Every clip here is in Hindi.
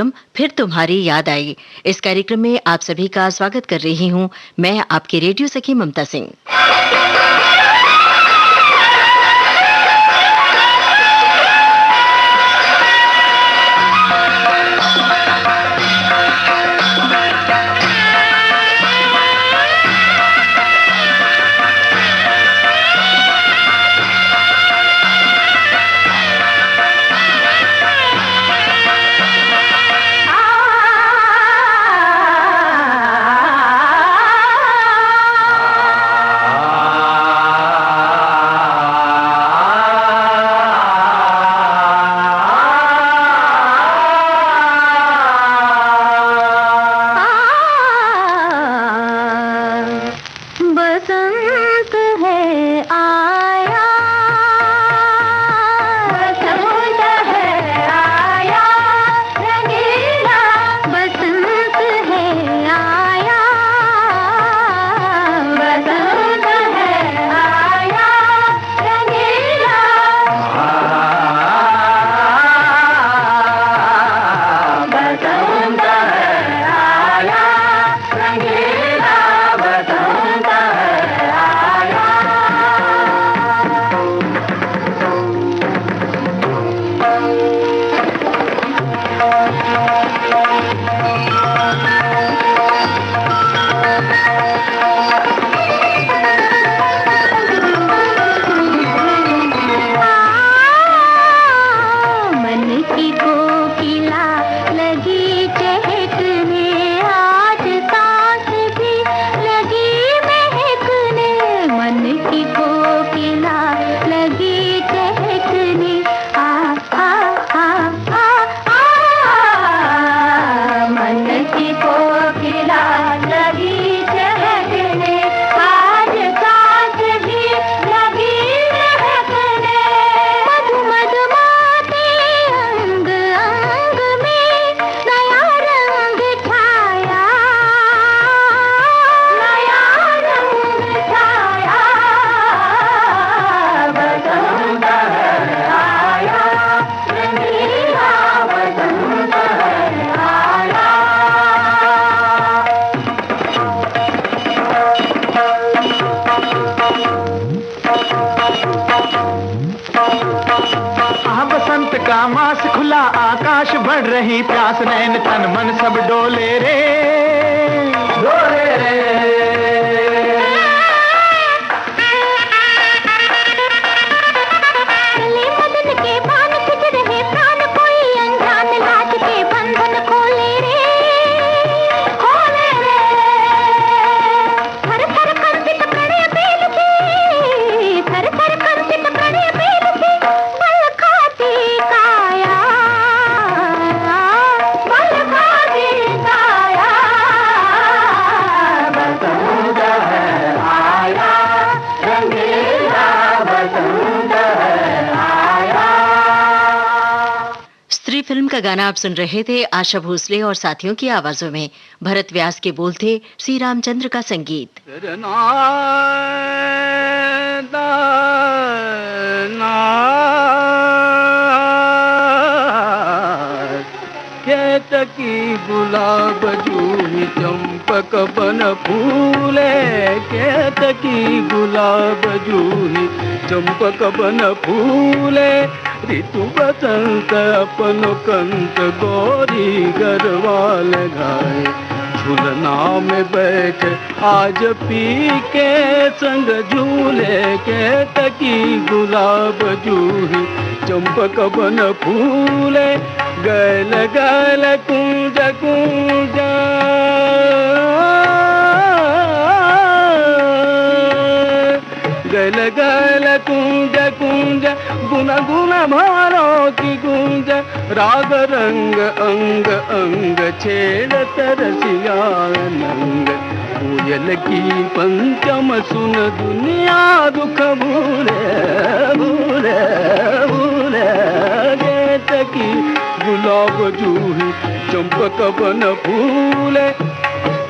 कार्यक्रम फिर तुम्हारी याद आई। इस कार्यक्रम में आप सभी का स्वागत कर रही हूं मैं, आपकी रेडियो सखी ममता सिंह। बढ़ रही प्यास, नैन तन मन सब डोले रे, डोले रे। चले बदन के बान खिंच रहे प्राण, कोई अनजान लाज के बंधन खोले रे, खोले रे। थर थर कंपित प्रणय बेल से, थर थर कंपित प्रणय बेल से, बल खाती काया, बल खाती काया। बसंत है आया, रंगीला बसंत है आया। स्त्री फिल्म का गाना आप सुन रहे थे आशा भोसले और साथियों की आवाजों में। भरत व्यास के बोल थे, श्री रामचंद्र का संगीत। केतकी गुलाब जूही चंपक बन फूले, केतकी गुलाब जूही चंपक बन फूले। ऋतु बसंत अपन कंत गोरी गरवाल गाए, झूलना में बैठ आज पी के संग झूले। केतकी गुलाब जूही चंपक बन फूले, गैल गैल कुंज कुंज, गैल गैल कुंज कुंज, गुना गुना भारों की गुंज। राग रंग अंग अंग छेड़त रसिया नंग, कोयल की पंचम सुन दुनिया दुख भूले, भूले भूले। केतकी गुलाब जूही चंपक बन फूले,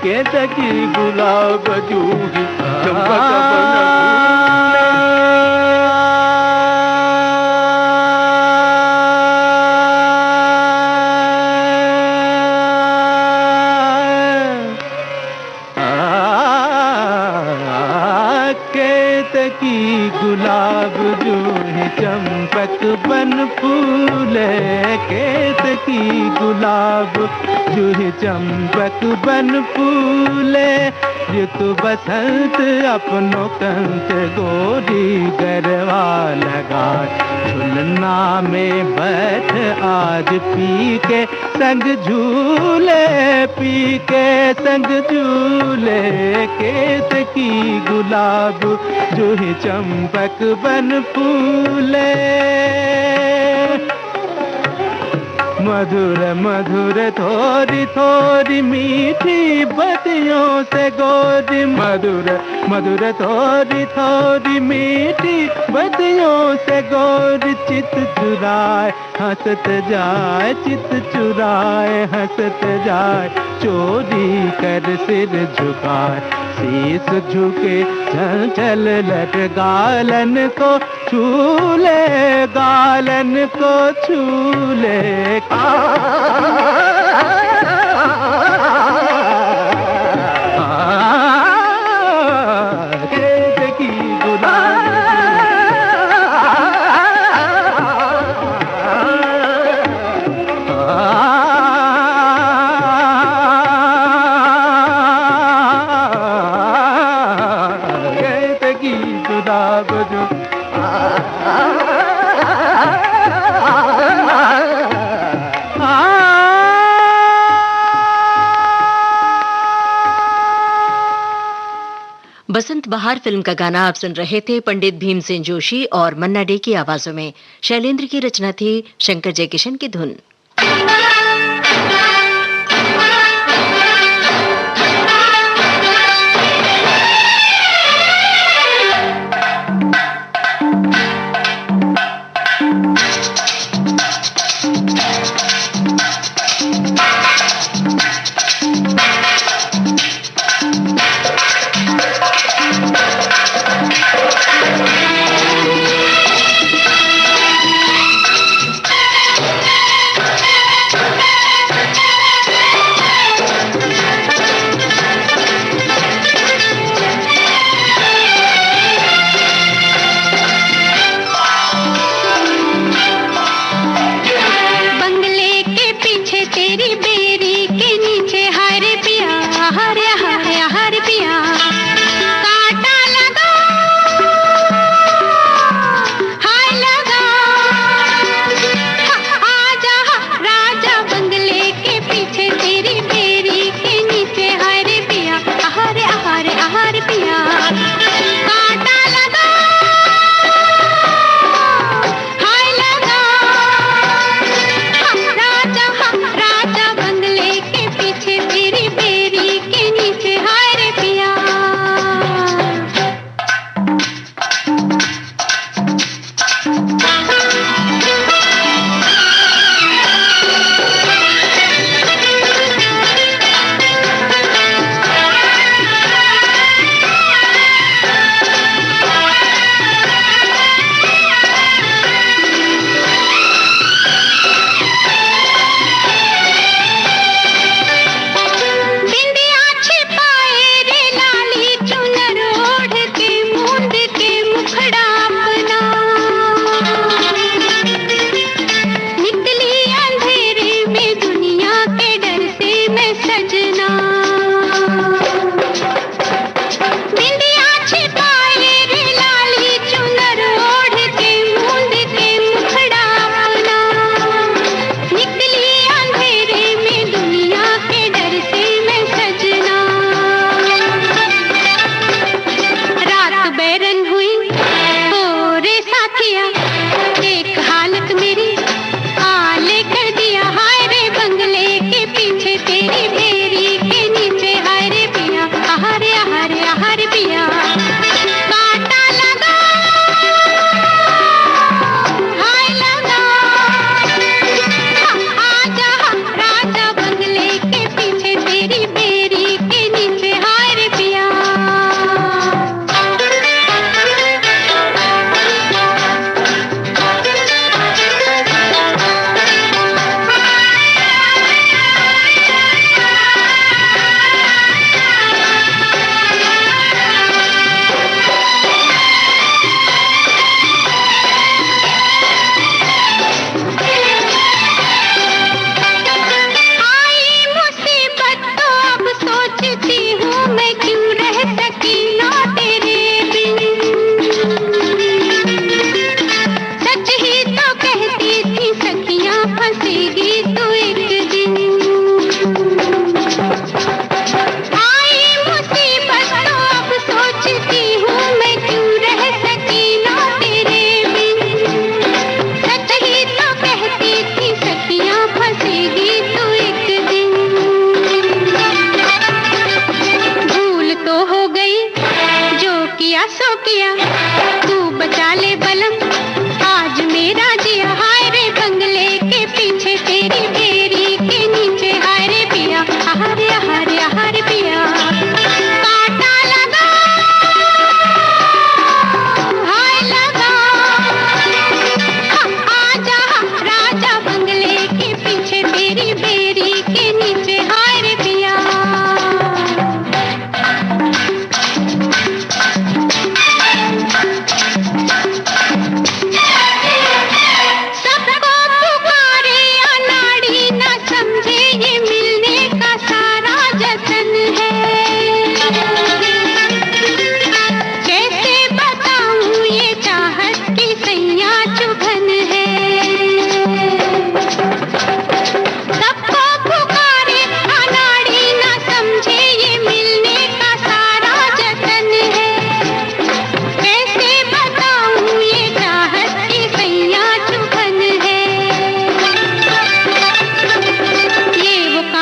केतकी गुलाब जूही चंपक बन फूले। चंपक बन फूले केतकी गुलाब, जूही चंपक बन फूले ऋतु बसंत अपनो कंत गोरी गरवा लगाए। झुलना में बैठ आज पी के संग झूले, पी के संग झूले केतकी गुलाब, जूही चंपक बन फूले। मधुर मधुर थोड़ी थोड़ी मीठी बतियों से गोरी, मधुर मधुर थोड़ी थोड़ी मीठी बतियों से गोरी चित चुराए हंसत जाए, चित चुराए हंसत जाए, चोरी कर सिर झुकाए, शीस झुके चल चल लट गालन को छूले, गालन को छूले। केतकी गुलाब, केतकी गुलाब जो बसंत बहार फिल्म का गाना आप सुन रहे थे पंडित भीमसेन जोशी और मन्ना डे की आवाजों में। शैलेंद्र की रचना थी, शंकर जयकिशन की धुन। राजा बंगले के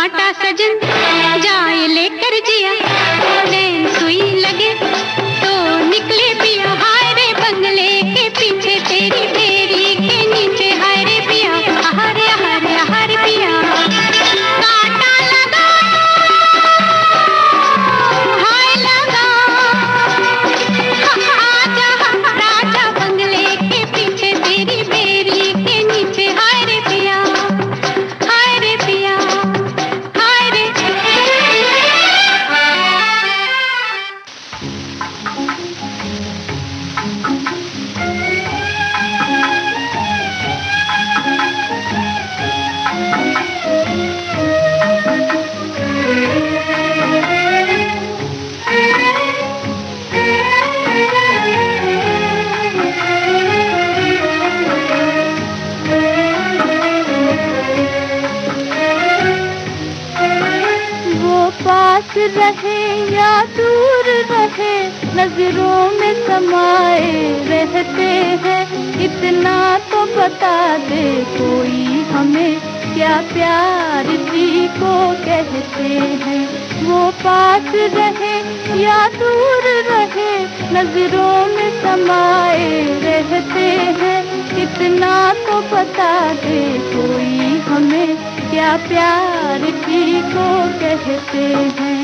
कांटा सजन जाए लेकर जिया, नैन सुई लगे तो निकले पिया। हाय रे बंगले के पीछे तेरी बेरी के नीचे, हाय रे पिया हरे हरे हरे पिया। कांटा लगा हाय लगा, आजा राजा बंगले के पीछे तेरी बेरी के नीचे, हाय रे पिया हाय रे पिया हाय रे। वो पास रहे या दूर रहे, नजरों में समाए रहते हैं। इतना तो बता दे कोई हमें, क्या प्यार जी को कहते हैं। वो पास रहे या दूर रहे, नजरों में समाए रहते हैं। इतना तो बता दे कोई हमें, क्या प्यार जी को कहते हैं।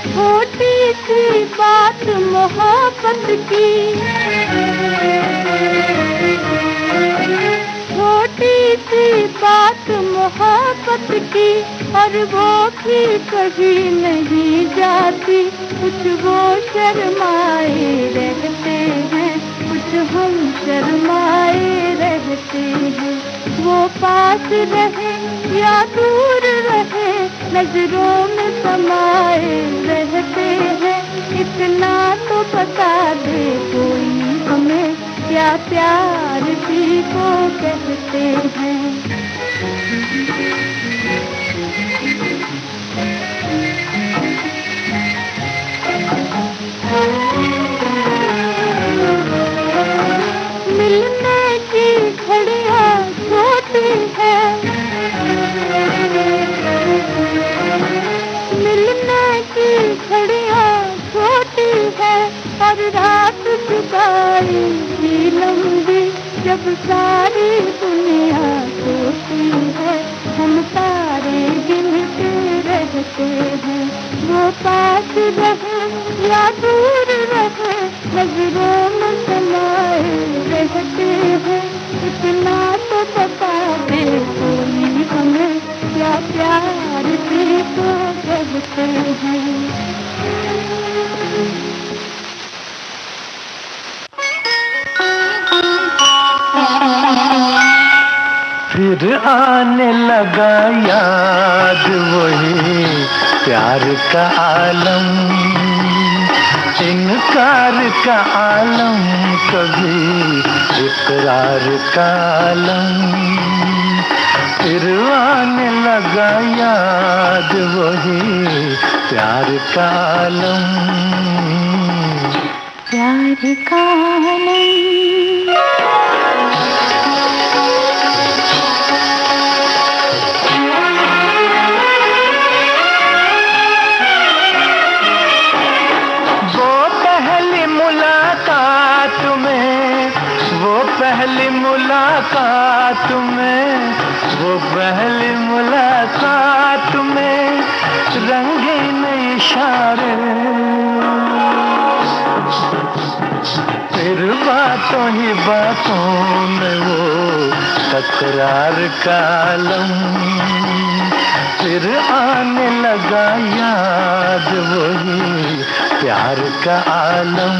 छोटी सी बात मोहब्बत की, छोटी सी बात मोहब्बत की, और वो भी कहीं नहीं जाती। कुछ वो शर्माए रहते हैं, कुछ हम शर्माए रहते हैं। वो पास रहे या दूर रहे, नजरों में समाए रहते हैं। इतना तो बता दे कोई हमें, क्या प्यार जी को कहते हैं। मिलने की घड़ियां छोटी है, मिलने की घड़ियां छोटी है, और रात जुदाई की लंबी। जब सारी दुनिया सोती है, हम तारे गिनते रहते हैं। वो पास रहे या दूर रहे, नजरों में समाए रहते हैं। इतना तो बता दे कोई हमें, क्या प्यार जी को कहते हैं। फिर आने लगा याद वही प्यार का आलम, इनकार का आलम, कभी इकरार का आलम। फिर आने लगा याद वही प्यार का आलम, प्यार का आलम। पहली मुलाकात में, वो पहली मुलाकात में रंगीन इशारे, फिर बातों ही बातों में वो तकरार का आलम। फिर आने लगा याद वही प्यार का आलम,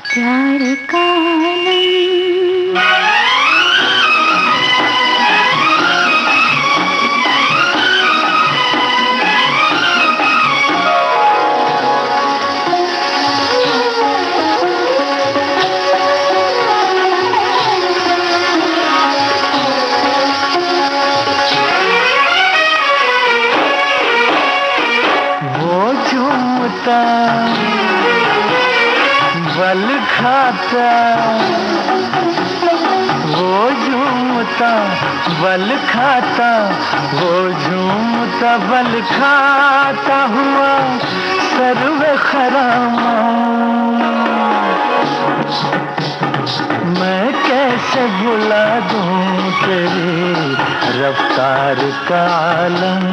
प्यार का आलम। वो जो झूमता बल खाता, वो झूमता बल खाता, वो झूमता बल खाता हुआ सर्वे खरामा। मैं कैसे भुला दूं तेरी रफ्तार का आलम,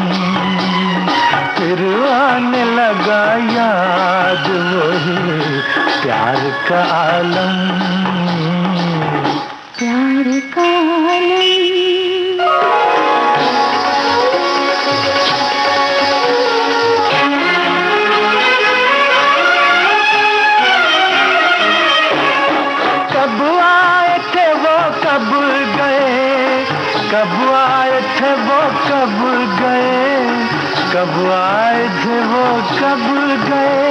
फिर आने लगा याद वही प्यार का आलम, प्यार का आलम। कब आए थे वो कब गए, कब आए थे वो कब गए, कब आए थे वो कब गए,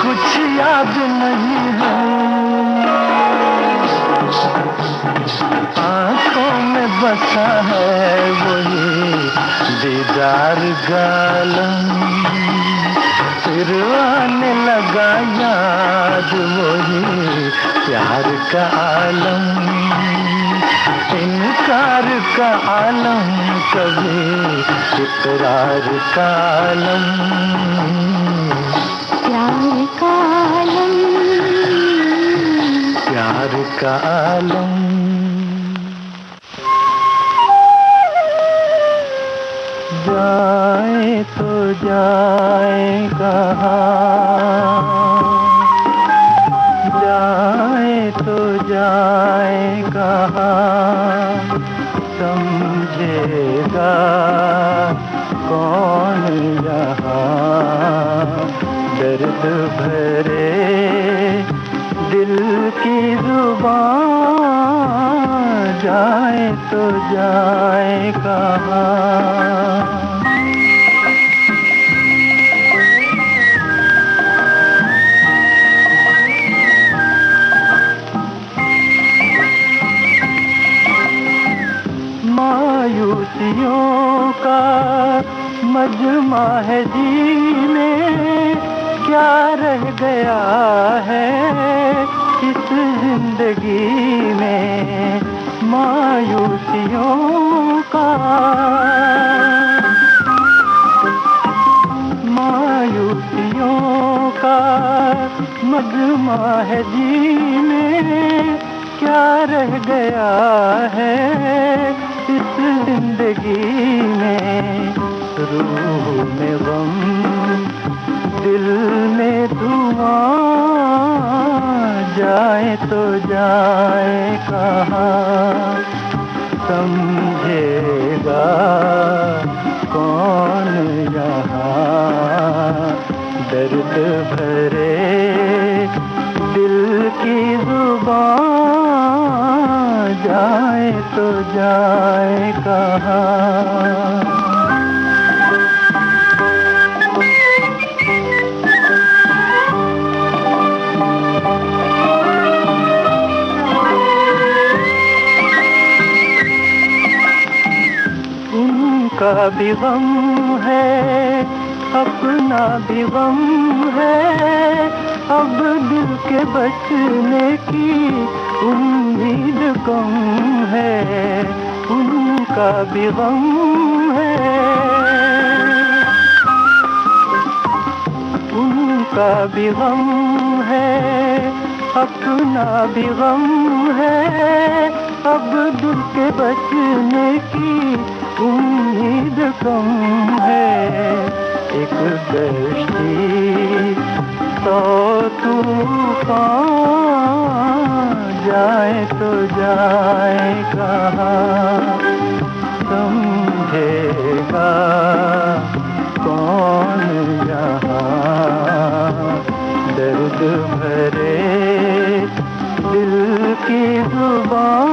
कुछ याद नहीं है। आंखों में बसा है वही दीदार गालम, फिर आने लगा याद वही प्यार का आलम, इनकार का आलम कभी इकरार का आलम, प्यार का आलम, प्यार का आलम। जाए तो जाए कहाँ, जाए तो जाए कहाँ, समझेगा कौन यहाँ, दर्द भरे दिल की जुबान, जाए तो जाए कहाँ। मायूसियों का मजमा है जीने, क्या रह गया है इस जिंदगी में, मायूसियों का, मायूसियों का मजमा है जीने, क्या रह गया है इस जिंदगी में, रूह में गम दिल में धुआं, जाए तो जाए कहाँ, समझेगा कौन यहाँ, दर्द भरे दिल की जुबान, जाए तो जाए कहाँ। उनका भी गम है, अपना भी गम है, अब दिल के बचने की उम्मीद कम है, उनका भी गम है, उनका भी गम है, अपना भी गम है, अब दिल के बचने की उम्मीद कम है, एक कश्ती तो तूफान, जाए तो जाए कहाँ, समझेगा कौन यहाँ, दर्द भरे दिल की जुबान,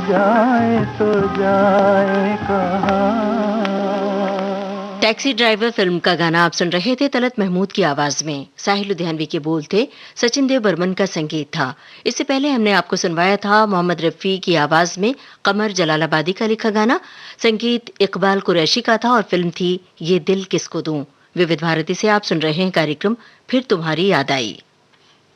जाए तो जाए कहाँ। टैक्सी ड्राइवर फिल्म का गाना आप सुन रहे थे तलत महमूद की आवाज में। साहिल लुधियानवी के बोल थे, सचिन देव बर्मन का संगीत था। इससे पहले हमने आपको सुनवाया था मोहम्मद रफी की आवाज में कमर जलालाबादी का लिखा गाना, संगीत इकबाल कुरैशी का था और फिल्म थी ये दिल किसको दूं। विविध भारती से आप सुन रहे हैं कार्यक्रम फिर तुम्हारी याद आई।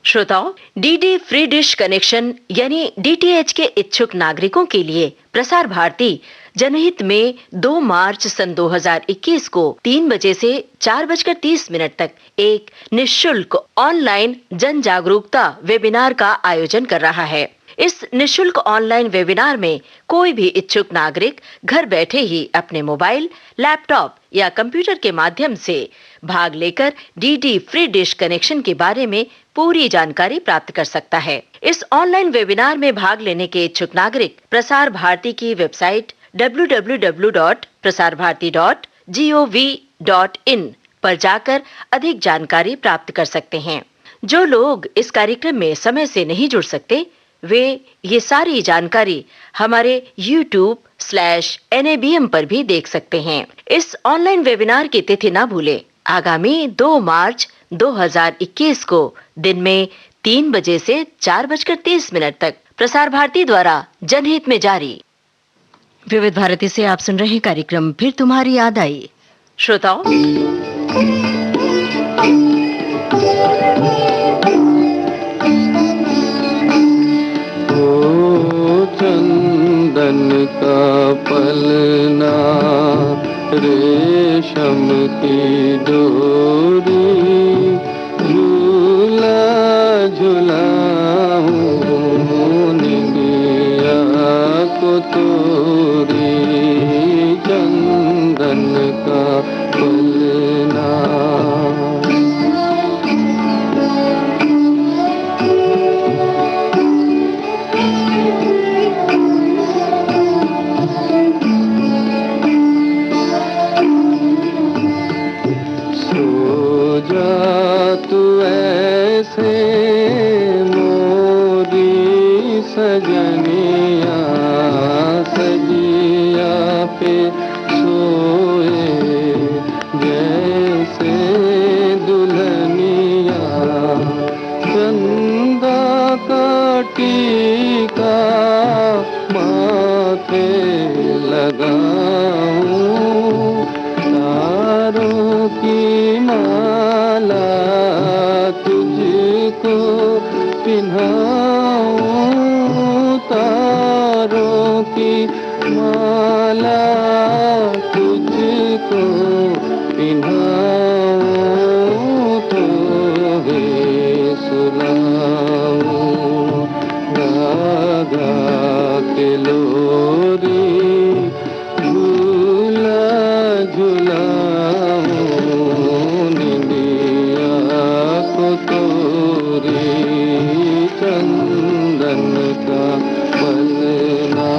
श्रोताओं, डीडी फ्री डिश कनेक्शन यानी डीटीएच के इच्छुक नागरिकों के लिए प्रसार भारती जनहित में 2 मार्च सन 2021 को 3 बजे से 4:30 तक एक निःशुल्क ऑनलाइन जन जागरूकता वेबिनार का आयोजन कर रहा है। इस निःशुल्क ऑनलाइन वेबिनार में कोई भी इच्छुक नागरिक घर बैठे ही अपने मोबाइल, लैपटॉप या कंप्यूटर के माध्यम से भाग लेकर डीडी फ्री डिश कनेक्शन के बारे में पूरी जानकारी प्राप्त कर सकता है। इस ऑनलाइन वेबिनार में भाग लेने के इच्छुक नागरिक प्रसार भारती की वेबसाइट www.prasarbharati.gov.in पर जाकर अधिक जानकारी प्राप्त कर सकते हैं। जो लोग इस कार्यक्रम में समय से नहीं जुड़ सकते, वे ये सारी जानकारी हमारे YouTube/NABM पर भी देख सकते हैं। इस ऑनलाइन वेबिनार की तिथि न भूलें, आगामी 2 मार्च 2021 को दिन में 3 बजे से 4:30 तक प्रसार भारती द्वारा जनहित में जारी। विविध भारती से आप सुन रहे हैं कार्यक्रम फिर तुम्हारी याद आई। श्रोताओं, चंदन का पलना रेशम की डोरी झूला झूलाऊं निंदिया को तोरी चंदन का पलना। सजनिया सजिया पे सोए जैसे दुल्हनिया चंदा का टीका माथे लगाऊं तारों की माला तुझको पिन्हाऊं तारों की माला तुझको पिन्हाऊं तो वे सुनाऊं राधा के लोरी झूला झूलाऊं निंदिया को तोरी चंदन का पलना।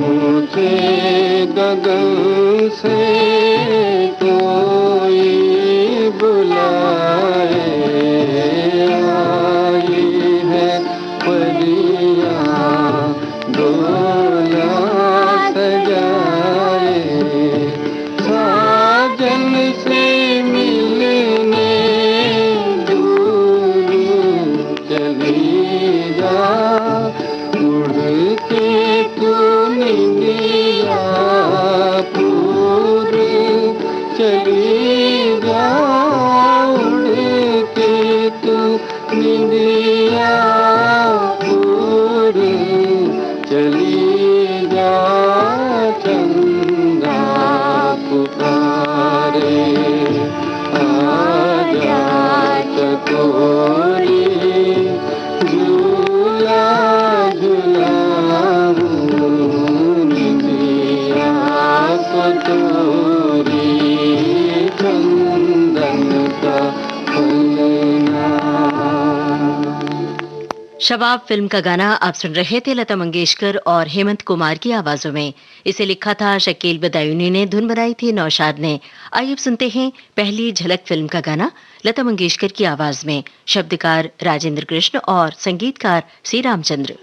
ऊंचे गगन से कोई बुलाए आई है परियां डोला सजाए साजन से मिलने दूर चली जा उड़ के तू निंदिया पूर चली जा उड़ के तू निंदिया पूर चली जा चंदा पुकारे आजा चकोरी झूला झूलाऊं निंदिया को तोरी चंदन का पलना। शबाब फिल्म का गाना आप सुन रहे थे लता मंगेशकर और हेमंत कुमार की आवाजों में। इसे लिखा था शकील बदायूनी ने, धुन बनाई थी नौशाद ने। आइए अब सुनते हैं पहली झलक फिल्म का गाना लता मंगेशकर की आवाज में। शब्दकार राजेंद्र कृष्ण और संगीतकार सी रामचंद्र।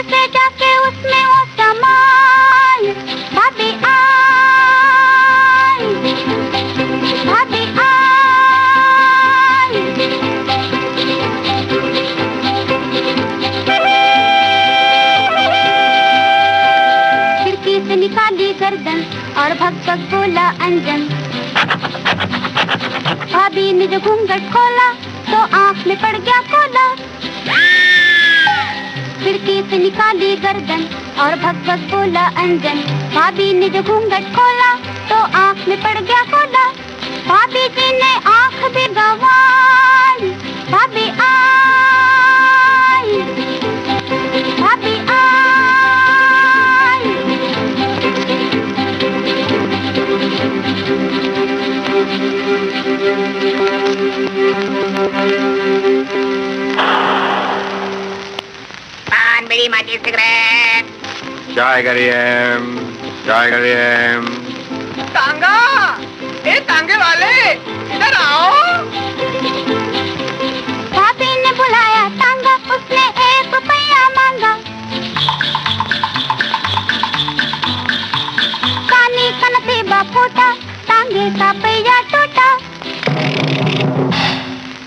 से जाके उसमें वो समाई, भाभी आई, भाभी आई। खिड़की से निकाली गर्दन और भग भग बोला अंजन। भाभी ने जो घूंघट खोला तो आंख में पड़ गया कोला। खिड़की से निकाली गर्दन और भग भग बोला अंजन। भाभी ने जो घूंघट खोला तो आंख में पड़ गया कोला। भाभी जी ने आंख भी गंवाई, भाभी आई, भाभी आई। पान बीड़ी माचिस सिगरेट। चाय करिए, चाय करिए। तांगा, ए तांगे वाले इधर आओ। भाभी ने बुलाया तांगा, उसने 1 रुपया मांगा। कानी का नसीबा फूटा, तांगे का पहिया टूटा।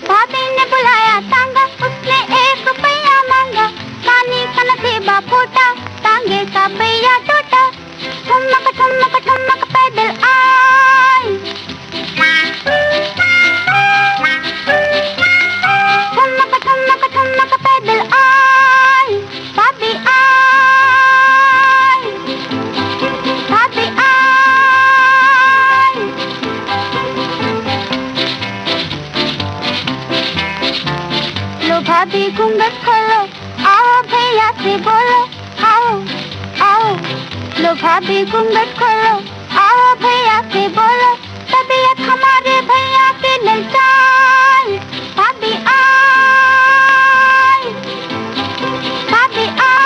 भाभी ने बुलाया तांगा, उसने 1 रुपया मांगा। कानी का नसीबा फूटा, तांगे का पहिया टूटा। ठुमक ठुमक ठुमक पैदल आई, ठुमक ठुमक ठुमक पैदल आई। भाभी आई, भाभी आई। लो भाभी घूंघट खोलो, आओ भैया से बोलो, आओ आओ। लो भाभी घूंघट खोलो, आओ भैया से बोलो। तबीयत हमारे भैया की ललचाई, भाभी आई, भाभी आई।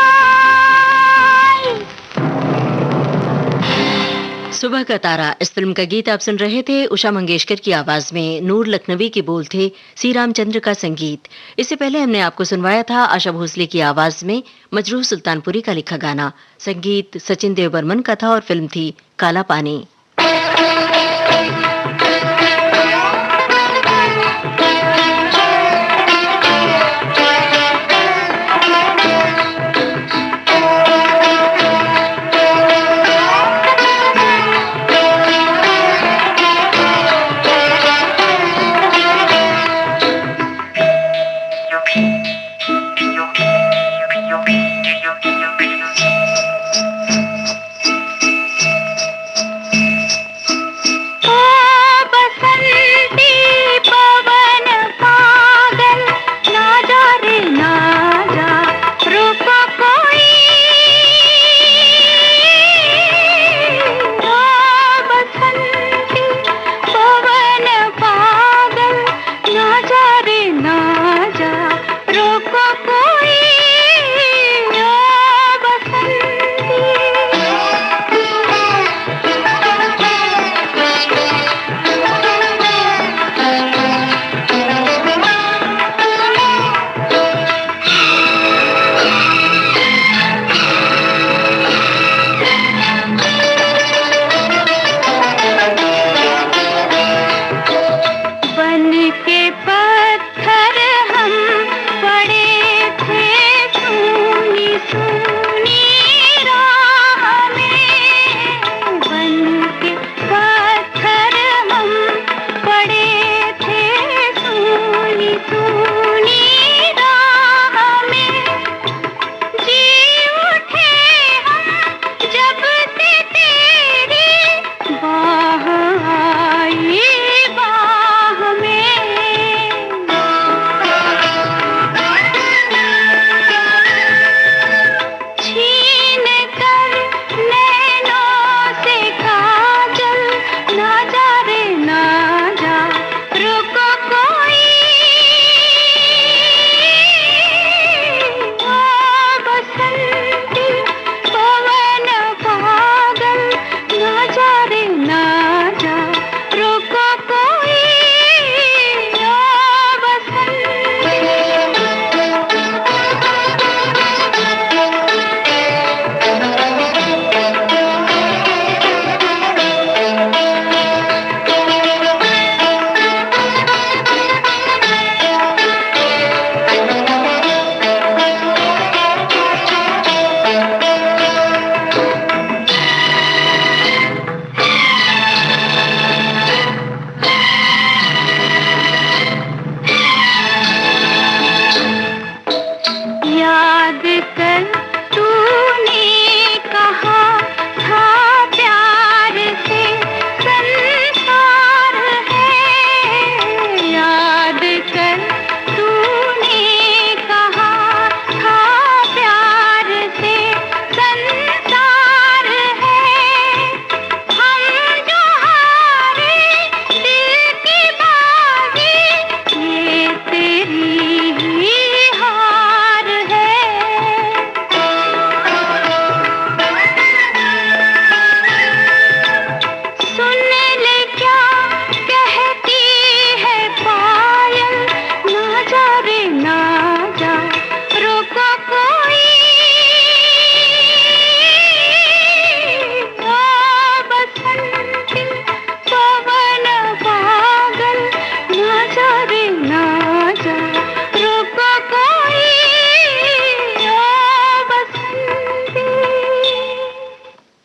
सुबह का तारा इस फिल्म का गीत आप सुन रहे थे उषा मंगेशकर की आवाज में। नूर लखनवी के बोल थे, सी रामचंद्र का संगीत। इससे पहले हमने आपको सुनवाया था आशा भोसले की आवाज में मजरूह सुल्तानपुरी का लिखा गाना। संगीत सचिन देव बर्मन का था और फिल्म थी काला पानी।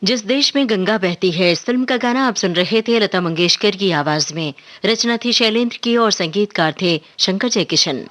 जिस देश में गंगा बहती है इस फिल्म का गाना आप सुन रहे थे लता मंगेशकर की आवाज में। रचना थी शैलेंद्र की और संगीतकार थे शंकर जयकिशन।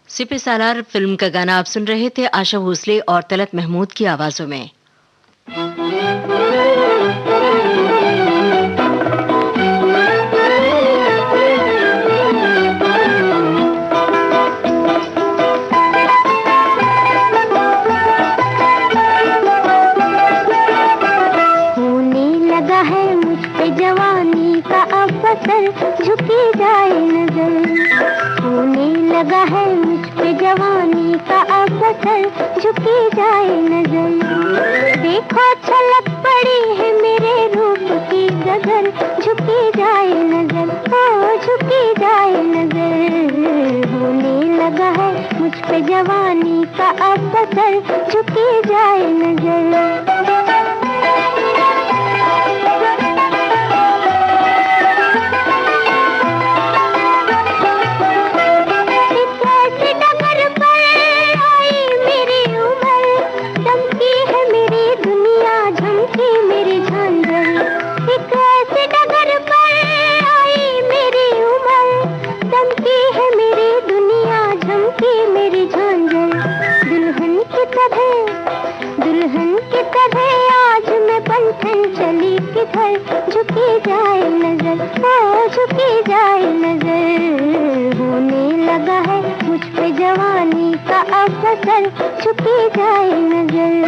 सिपे सालार फिल्म का गाना आप सुन रहे थे आशा भोसले और तलत महमूद की आवाजों में। होने लगा है मुझ पे जवानी का अब असर, झुकी जाए नजर। होने लगा है मुझ पे जवानी का अब असर, झुकी जाए नजर। देखो छलक पड़ी है मेरे रूप की गगन, झुकी जाए नजर, ओ झुकी जाए नजर। होने लगा है मुझ पे जवानी का अब असर, झुकी जाए नजर। झुकी जाए नजर, ओ झुकी जाए नजर। होने लगा है मुझ पे जवानी का अब असर, झुकी जाए नजर।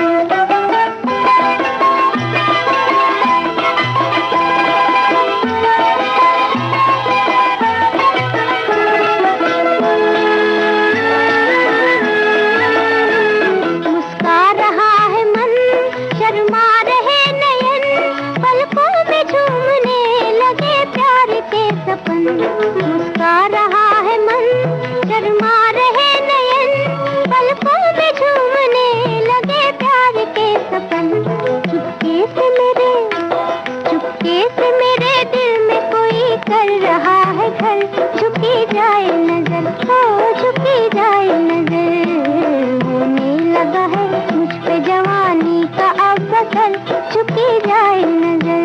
शर्मा रहे नयन, पलकों में झूमने लगे प्यार के सपन। चुपके से मेरे दिल में कोई कर रहा है घर। झुकी जाए नजर, ओ झुकी जाए नजर, होने लगा है मुझ पे जवानी का अब असर। झुकी जाए नजर।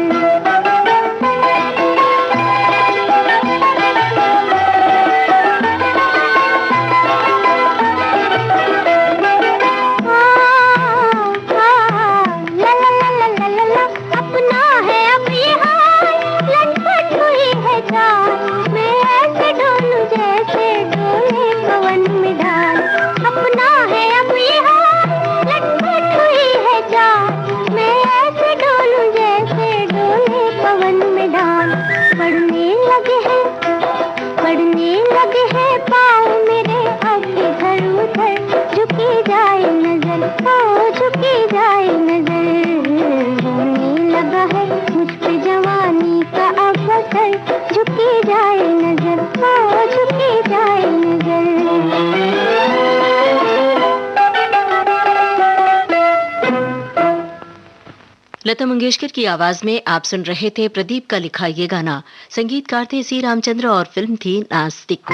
पढ़ने लगे हैं पाँव मेरे अब इधर उधर। झुकी जाए नजर, ओ झुकी जाए नजर, होने लगा है मुझ पे जवानी का अब असर। झुकी जाए नजर, ओ झुकी जाए नजर। लता मंगेशकर की आवाज में आप सुन रहे थे प्रदीप का लिखा ये गाना। संगीतकार थे सी रामचंद्र और फिल्म थी नास्तिक।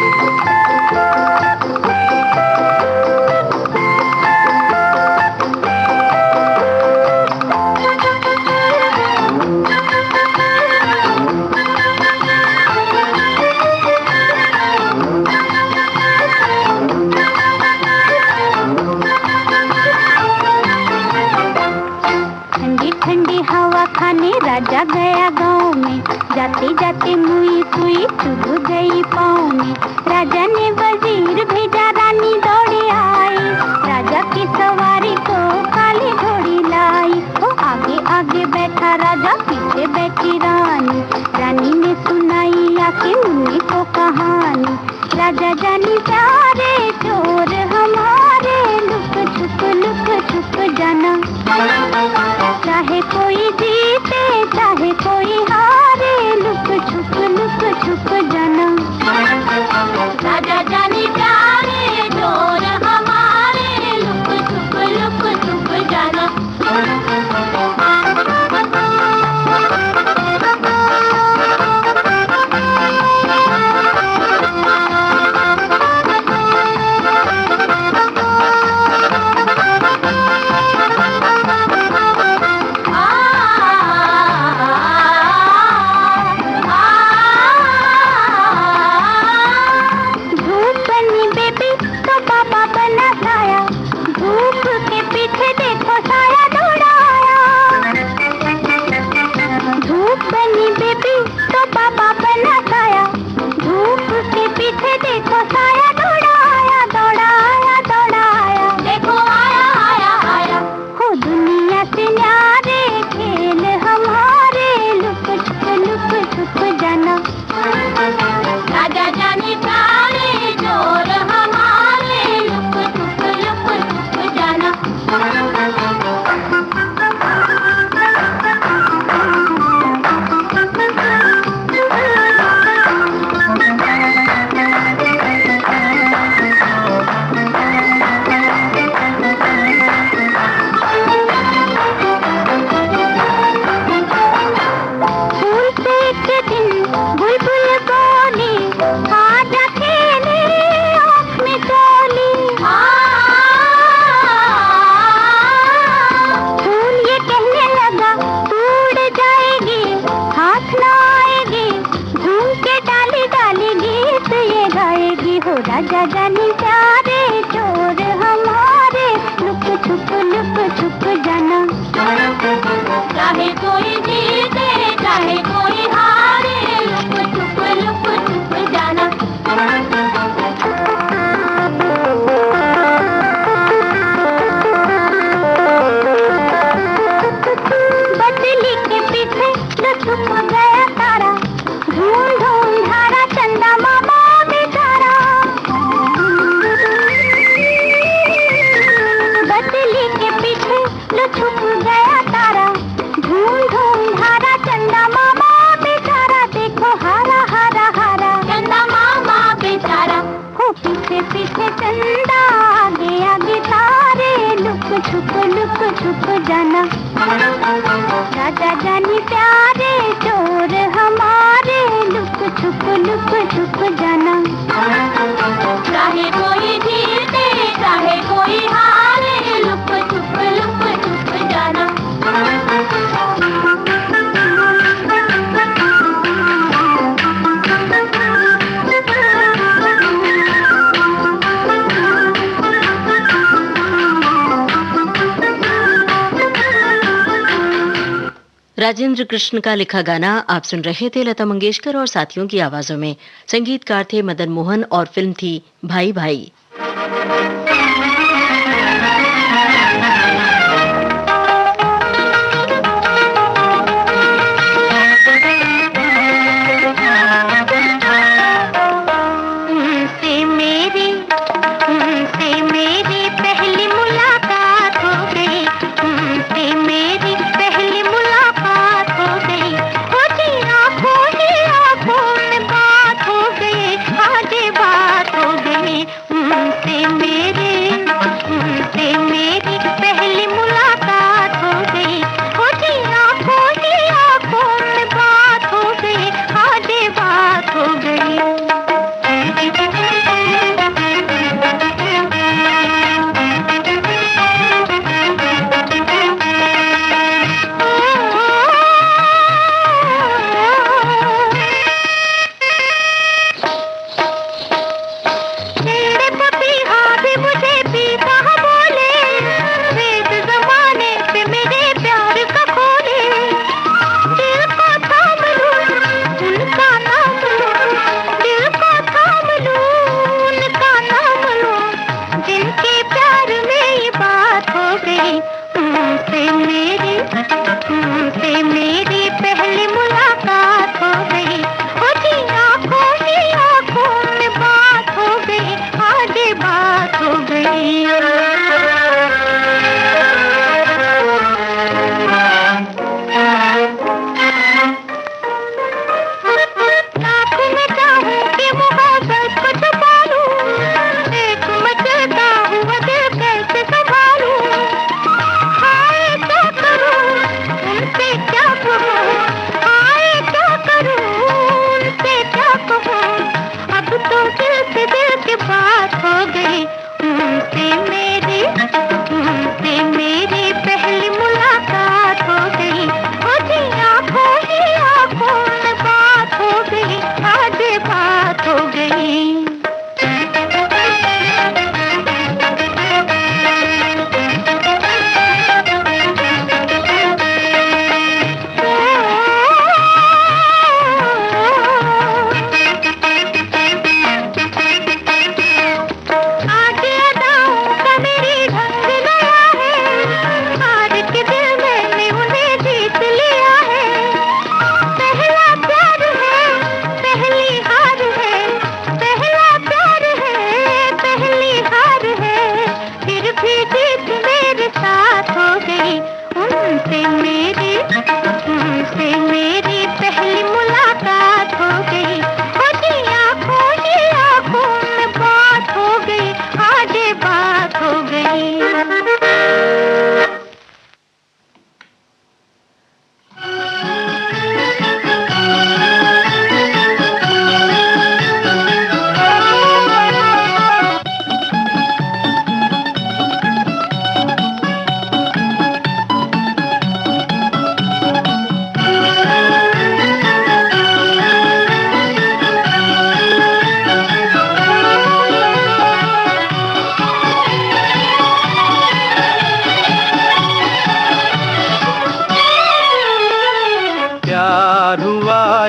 राजा गया गाँव में, जाते जाते मुई सुई चुभ गई पाँव में। राजा ने वजीर भेजा, रानी दौड़े आई, राजा की सवारी को काली घोड़ी लाई। वो आगे आगे बैठा राजा, पीछे बैठी रानी। रानी ने सुनाई आके मुन्नी को कहानी। राजा जानी प्यारे चोर हमारे, लुक छुप जाना। चाहे कोई जीते चाहे कोई हारे, लुक छुप जाना। राजा जानी प्यारे चोर हमारे, लुक छुप जाना। राजा जानी प्यारे चोर हमारे, लुक छुप जाना। चाहे कोई जीते चाहे कोई हारे, लुक छुप जाना। बदली के पीछे छुप गया तारा, धूम धूम धारा चंदा मामा बेचारा। बदली के पीछे छुप गया तारा, धूम धूम धारा चंदा मामा बेचारा। देखो हारा हारा हारा चंदा मामा बेचारा। है चंदा आगे आगे तारे लुक छुप जाना राजा जानी प्यारे चोर हमारे लुक छुप जाना चाहे कोई जीते चाहे कोई हारे लुक छुप जाना राजेंद्र कृष्ण का लिखा गाना आप सुन रहे थे लता मंगेशकर और साथियों की आवाजों में। संगीतकार थे मदन मोहन और फिल्म थी भाई भाई।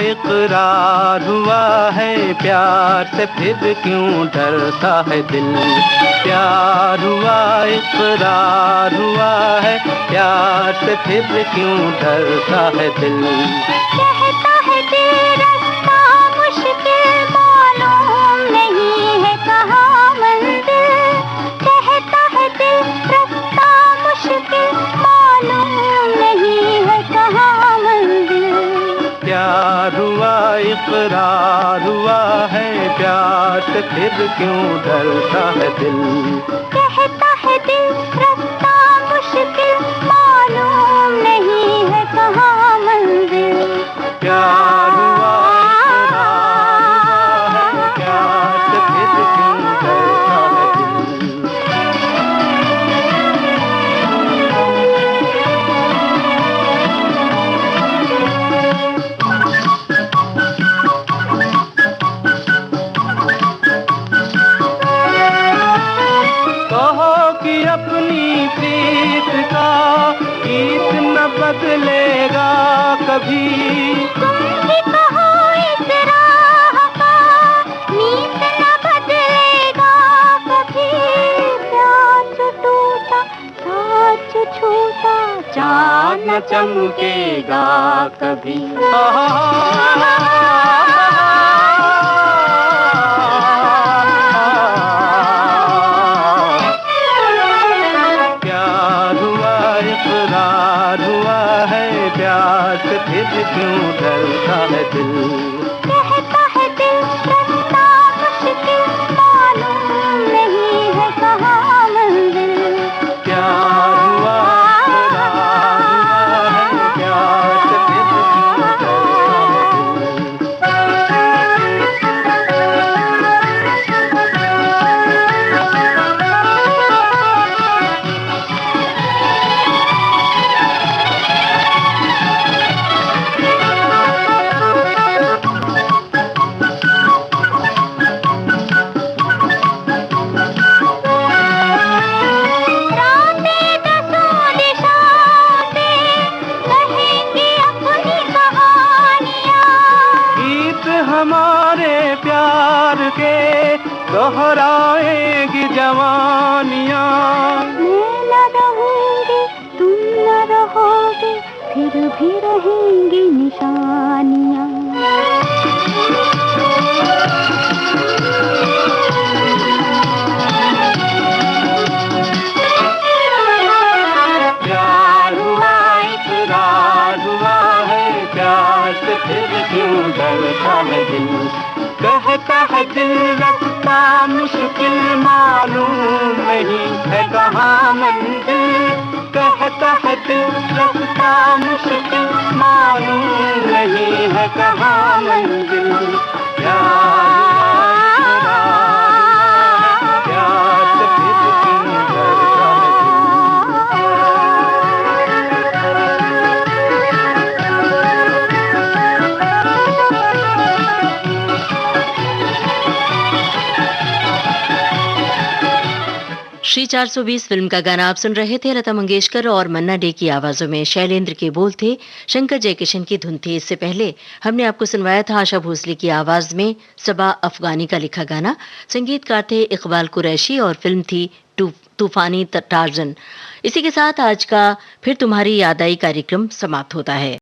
इकरार हुआ है प्यार से फिर क्यों डरता है दिल। प्यार हुआ इकरार हुआ है प्यार से फिर क्यों डरता है दिल। कहता है दिल रास्ता मुश्किल मालूम नहीं है कहाँ मंजिल। कहता है दिल रास्ता मुश्किल मालूम नहीं है कहाँ मंजिल। प्यार हुआ इकरार हुआ है प्यार प्यार से फिर क्यों डरता है दिल। कहता है दिल रास्ता मुश्किल, मालूम नहीं है कहाँ मंजिल। प्यार हुआ इकरार हुआ है, प्यार से फिर क्यों डरता है दिल। कहो कि अपनी प्रीत का गीत न बदलेगा कभी। तुम भी कहो इस राह का नीत न बदलेगा कभी। प्यार जो टूटा साथ छूटा चाँद न चमकेगा कभी। प्यार हुआ इकरार हुआ है, प्यार से फिर क्यों डरता है दिल। कहता है दिल रास्ता मुश्किल, मालूम नहीं है कहाँ मंजिल। प्यार हुआ इकरार हुआ है, प्यार से फिर क्यों डरता है दिल। रातें दसों दिशाओं से कहेंगी अपनी कहानियाँ। गीत हमारे प्यार के दोहराएगी जवानियाँ। मैं न रहूंगी तुम न रहोगे, फिर भी रहेंगी निशानियाँ। प्यार हुआ इकरार हुआ है, प्यार से फिर क्यों डरता है दिल। कहता है दिल रास्ता मुश्किल, मालूम नहीं है कहाँ मंजिल। कहता है दिल रास्ता मुश्किल, मालूम नहीं है कहाँ मंजिल। प्यार हुआ इकरार, प्यार से फिर क्यों डरता है दिल। श्री 420 फिल्म का गाना आप सुन रहे थे। लता मंगेशकर और मन्ना डे की आवाजों में शैलेंद्र के बोल थे, शंकर जयकिशन की धुन थी। इससे पहले हमने आपको सुनवाया था आशा भोसले की आवाज में सबा अफगानी का लिखा गाना। संगीतकार थे इकबाल कुरैशी और फिल्म थी तूफानी टार्जन। इसी के साथ आज का फिर तुम्हारी याद आई कार्यक्रम समाप्त होता है।